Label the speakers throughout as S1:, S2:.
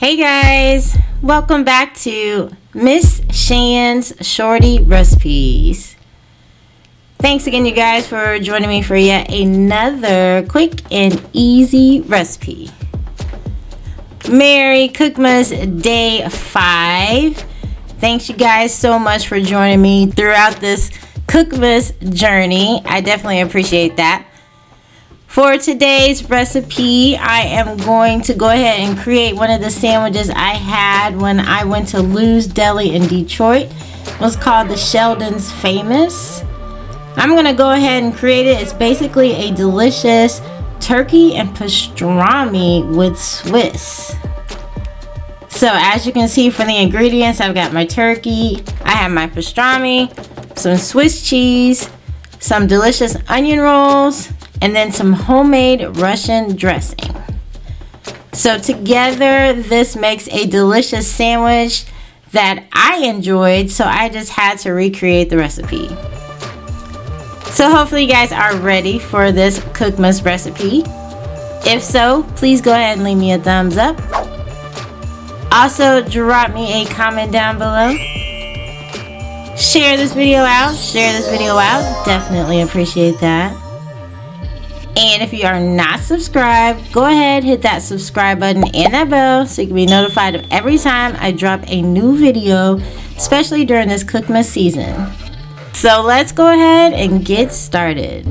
S1: Hey guys, welcome back to Miss Shan's Shorty Recipes. Thanks again, you guys, for joining me for yet another quick and easy recipe. Merry COOKMAS Day 5. Thanks you guys so much for joining me throughout this COOKMAS journey. I definitely appreciate that. For today's recipe, I am going to go ahead and create one of the sandwiches I had when I went to Lou's Deli in Detroit. It was called the Sheldon's Famous. I'm going to go ahead and create it. It's basically a delicious turkey and pastrami with Swiss. So as you can see from the ingredients, I've got my turkey, I have my pastrami, some Swiss cheese, some delicious onion rolls, and then some homemade Russian dressing. So together, this makes a delicious sandwich that I enjoyed, so I just had to recreate the recipe. So hopefully you guys are ready for this COOKMAS recipe. If so, please go ahead and leave me a thumbs up. Also, drop me a comment down below. Share this video out. Definitely appreciate that. And if you are not subscribed, go ahead, hit that subscribe button and that bell so you can be notified of every time I drop a new video, especially during this COOKMAS season. So let's go ahead and get started.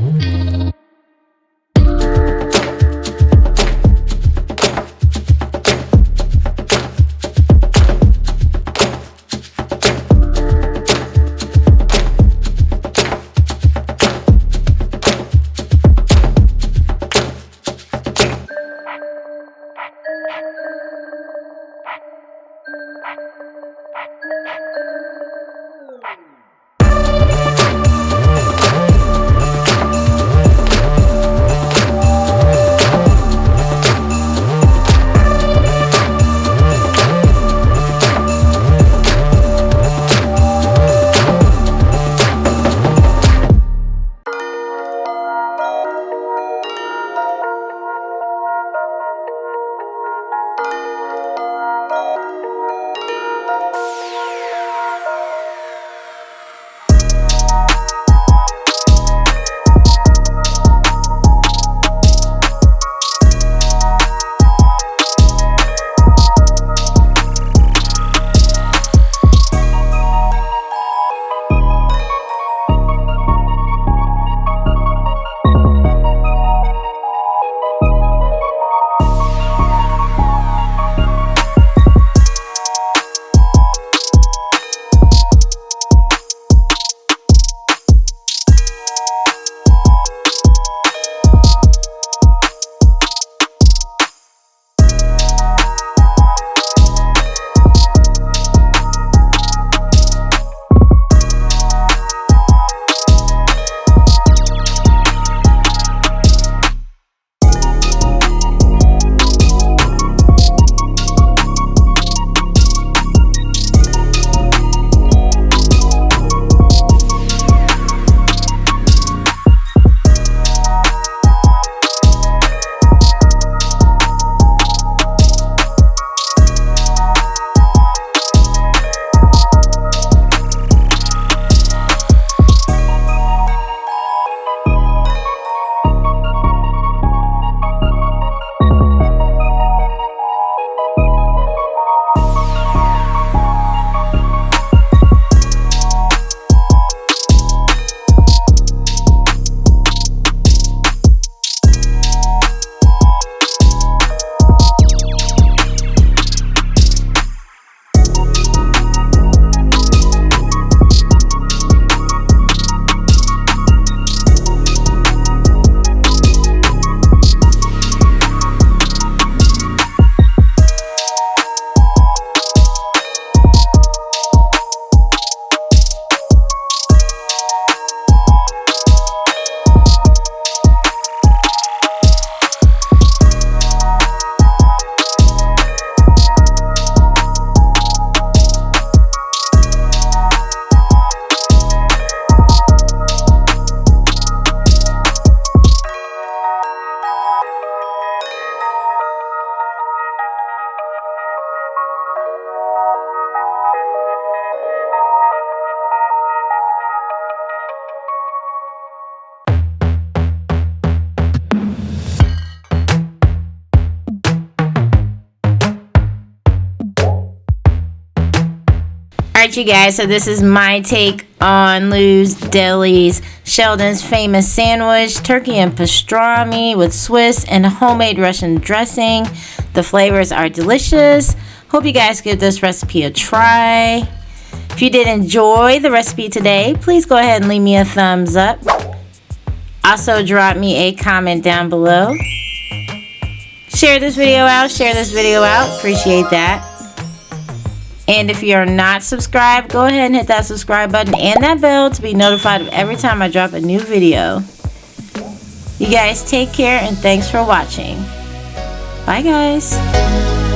S1: Alright, you guys, so this is my take on Lou's Deli's Sheldon's famous sandwich, turkey and pastrami with Swiss and homemade Russian dressing. The flavors are delicious. Hope you guys give this recipe a try. If you did enjoy the recipe today, please go ahead and leave me a thumbs up. Also, drop me a comment down below. Share this video out. Appreciate that. And if you are not subscribed, go ahead and hit that subscribe button and that bell to be notified of every time I drop a new video. You guys take care and thanks for watching. Bye guys.